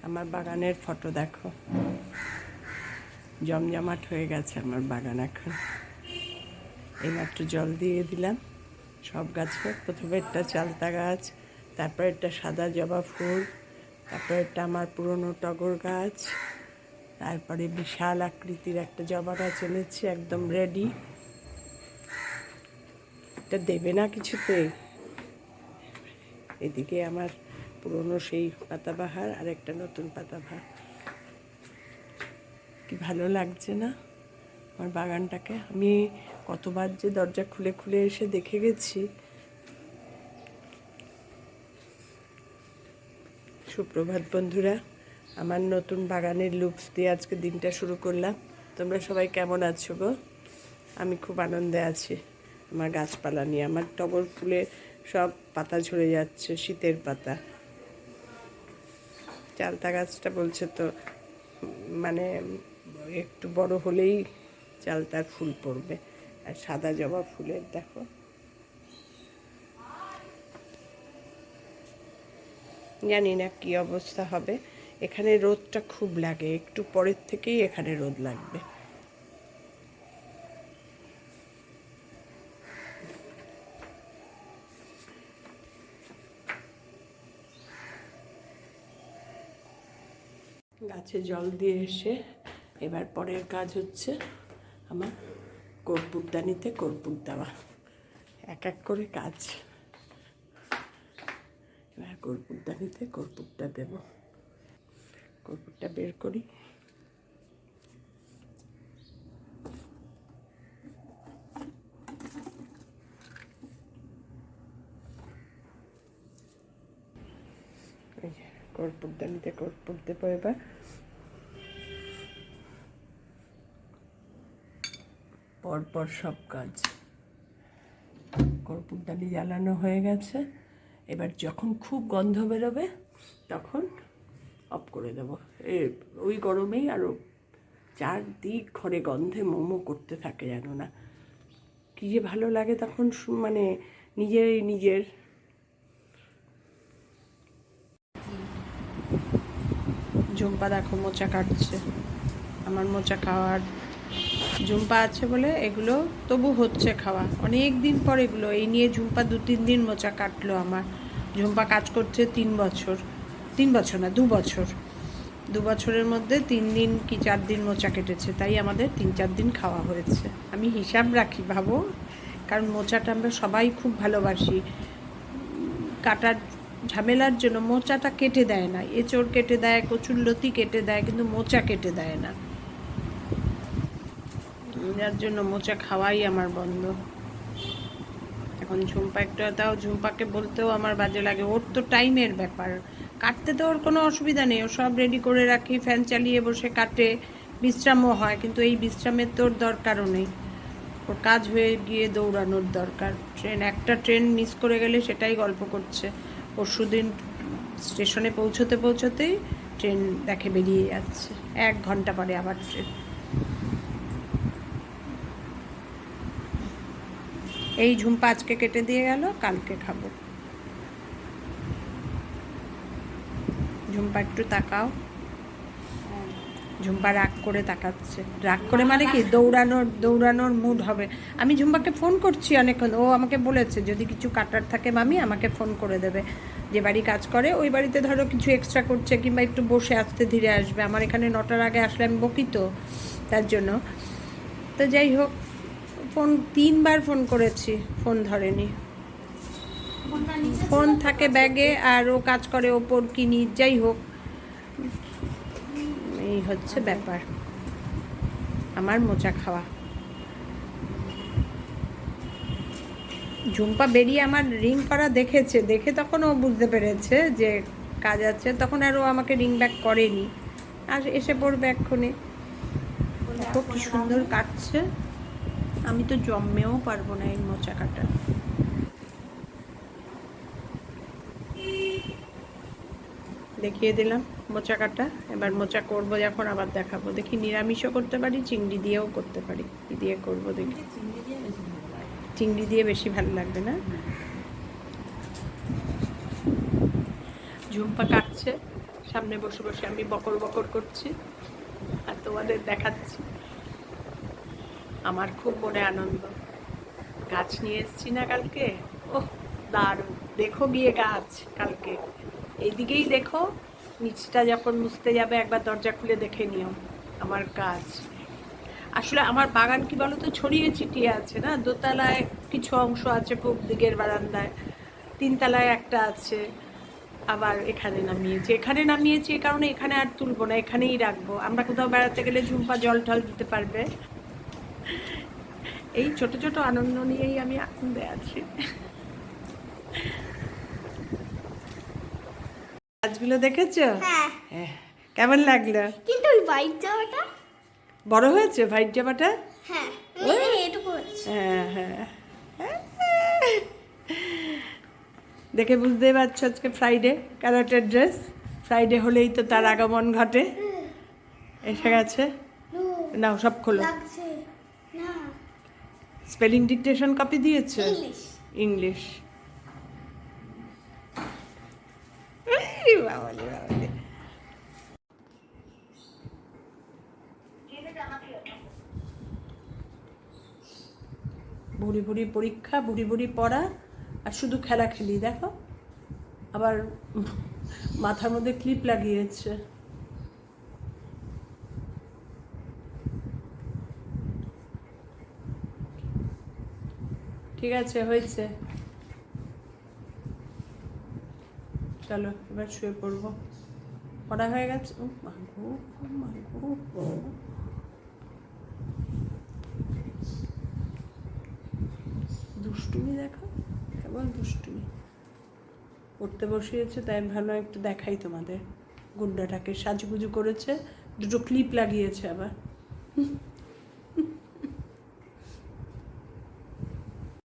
আমার বাগানের ফটো দেখো, জমজমাট হয়ে গেছে আমার বাগান। এখন এইমাত্র জল দিয়ে দিলাম সব গাছে। প্রথমে একটা চালতা গাছ, তারপর একটা সাদা জবা ফুল, তারপর একটা আমার পুরনো টগর গাছ, তারপরে বিশাল আকৃতির একটা জবা গাছ এনেছি একদম রেডি। এটা দেবে না কিছুতে। এদিকে আমার পুরনো সেই পাতাবাহার আর একটা নতুন পাতাবাহার। কি ভালো লাগছে না আমার বাগানটাকে। আমি কতবার যে দরজা খুলে খুলে এসে দেখে গেছি। সুপ্রভাত বন্ধুরা, আমার নতুন বাগানের লুকস দিয়ে আজকে দিনটা শুরু করলাম। তোমরা সবাই কেমন আছো গো? আমি খুব আনন্দে আছি আমার গাছপালা নিয়ে। আমার টগর ফুলে সব পাতা ঝরে যাচ্ছে, শীতের পাতা। চালতা গাছটা বলছে তো মানে একটু বড় হলেই চালতার ফুল পড়বে। আর সাদা জবা ফুলের দেখো, জানি না কি অবস্থা হবে। এখানে রোদটা খুব লাগে, একটু পরের থেকেই এখানে রোদ লাগবে। গাছে জল দিয়ে এসে এবার পরের কাজ হচ্ছে আমার কর্পূরদানিতে কর্পূর দেওয়া। এক এক করে কাজ। এবার কর্পূরদানিতে কর্পূরটা দেব। কর্পূরটা বের করি। কর্পূরদানিতে কর্পূর দেবো এবার। পরপর সব কাজ। কর্পূরদানি জ্বালানো হয়ে গেছে। এবার যখন খুব গন্ধ বেরোবে তখন অফ করে দেবো। ওই গরমেই আরও চারদিক ঘরে গন্ধে মোমো করতে থাকে, জানো না কী যে ভালো লাগে তখন। মানে নিজের ঝুম্পা দেখো মোচা কাটছে। আমার মোচা খাওয়ার ঝুম্পা আছে বলে এগুলো তবু হচ্ছে খাওয়া। অনেক দিন পর এগুলো এই নিয়ে ঝুম্পা 2-3 দিন মোচা কাটলো আমার। ঝুম্পা কাজ করছে 3 বছর, 3 বছর না 2 বছর। 2 বছরের মধ্যে 3 দিন কি 4 দিন মোচা কেটেছে, তাই আমাদের 3-4 দিন খাওয়া হয়েছে। আমি হিসাব রাখি ভাবো, কারণ মোচাটা আমরা সবাই খুব ভালোবাসি। কাটার ঝামেলার জন্য মোচাটা কেটে দেয় না। এঁচড় কেটে দেয়, কচুরলতি কেটে দেয়, কিন্তু মোচা কেটে দেয় না। যার জন্য মোচা খাওয়াই আমার বন্ধ। এখন ঝুম্পা একটা, তাও ঝুম্পাকে বলতেও আমার বাজে লাগে। ওর তো টাইমের ব্যাপার, কাটতে তো ওর কোনো অসুবিধা নেই। ও সব রেডি করে রাখি, ফ্যান চালিয়ে বসে কাটে, বিশ্রামও হয়। কিন্তু এই বিশ্রামের তো ওর দরকারও নেই। ওর কাজ হয়ে গিয়ে দৌড়ানোর দরকার। একটা ট্রেন মিস করে গেলে সেটাই গল্প করছে। পরশুদিন স্টেশনে পৌঁছতেই ট্রেন দেখে বেরিয়ে যাচ্ছে, 1 ঘন্টা পরে আবার ট্রেন। এই ঝুম্পা আজকে কেটে দিয়ে গেল, কালকে খাবো। ঝুম্পা একটু তাকাও। ঝুম্পা রাগ করে তাকাচ্ছে। রাগ করে মানে কি, দৌড়ানোর মুড হবে। আমি ঝুম্পাকে ফোন করছি অনেকক্ষণ। ও আমাকে বলেছে যদি কিছু কাটার থাকে মামি আমাকে ফোন করে দেবে। যে বাড়ি কাজ করে ওই বাড়িতে ধরো কিছু এক্সট্রা করছে কিংবা একটু বসে আস্তে ধীরে আসবে। আমার এখানে 9টার আগে আসলে আমি বকি তো, তার জন্য। তো যাই হোক, 3বার ফোন করেছি, ফোন ধরেনি। ফোন থাকে ব্যাগে আর ও কাজ করে ওপর কিনি। যাই হোক, এই হচ্ছে ব্যাপার আমার মোচা খাওয়া। ঝুম্পা বেরিয়ে আমার রিং করা দেখেছে, দেখে তখন ও বুঝতে পেরেছে যে কাজ আছে। তখন আর ও আমাকে রিং ব্যাক করেনি, আর এসে পড়বে এক্ষুনি। দেখো কি সুন্দর কাটছে। আমি তো জন্মেও পারবো না এই মোচা কাটা। দেখিয়ে দিলাম মোচা কাটা। এবার মোচা করবো যখন আবার দেখাবো। দেখি নিরামিষও করতে পারি, চিংড়ি দিয়েও করতে পারি। কি দিয়ে করবো দেখি। চিংড়ি দিয়ে বেশি ভালো লাগবে না? ঝুম্পা কাটছে, সামনে বসে বসে আমি বকর বকর করছি আর তোমাদের দেখাচ্ছি। আমার খুব মনে আনন্দ। গাছ নিয়ে এসেছি না কালকে, ওহ দারুণ। দেখো গিয়ে গাছ কালকে, এইদিকেই দেখো, নিচটা যখন মুছতে যাবে একবার দরজা খুলে দেখে নিও আমার গাছ। আসলে আমার বাগান কি বলো তো, ছড়িয়ে ছিটিয়ে আছে না, দোতলায় কিছু অংশ আছে, পূব দিকের বারান্দায়, তিনতলায় একটা আছে, আবার এখানে নামিয়েছি। এখানে নামিয়েছি এই কারণে এখানে আর তুলবো না, এখানেই রাখবো। আমরা কোথাও বেড়াতে গেলে ঝুম্পা জল টল দিতে পারবে। এই ছোট ছোট আনন্দ নিয়েই আমি আনন্দে আছি। গাছগুলো দেখেছো? হ্যাঁ। কেমন লাগলো? কিন্তু ওই হোয়াইট জামাটা বড় হয়েছে হোয়াইট জামাটা? হ্যাঁ এটুকু হচ্ছে। হ্যাঁ হ্যাঁ। দেখে বুঝতেই পারছো আজকে ফ্রাইডে, ক্যারাটের ড্রেস। ফ্রাইডে হলেই তো তার আগমন ঘটে। এসে গেছে। নাও সব খোলো। লাগছে না। স্পেলিং ডিকটেশন কপি দিয়েছে? ইংলিশ। ইংলিশ। বাবালে বাবালে। ভুড়ি ভুড়ি পরীক্ষা, ভুড়ি ভুড়ি পড়া, আর শুধু খেলা খেলি। দেখো আবার মাথার মধ্যে ক্লিপ লাগিয়েছে। ঠিক আছে, হয়েছে, চলো এবার শুয়ে পড়বো। পড়া হয়ে গেছে। ও মাগো, ও মাগো, ও। দুষ্টুমি দেখো, কেবল দুষ্টুমি। পড়তে বসিয়েছে, তাই আমি ভালো একটু দেখাই তোমাদের। গুন্ডাটাকে সাজুগুজু করেছে, দুটো ক্লিপ লাগিয়েছে আবার।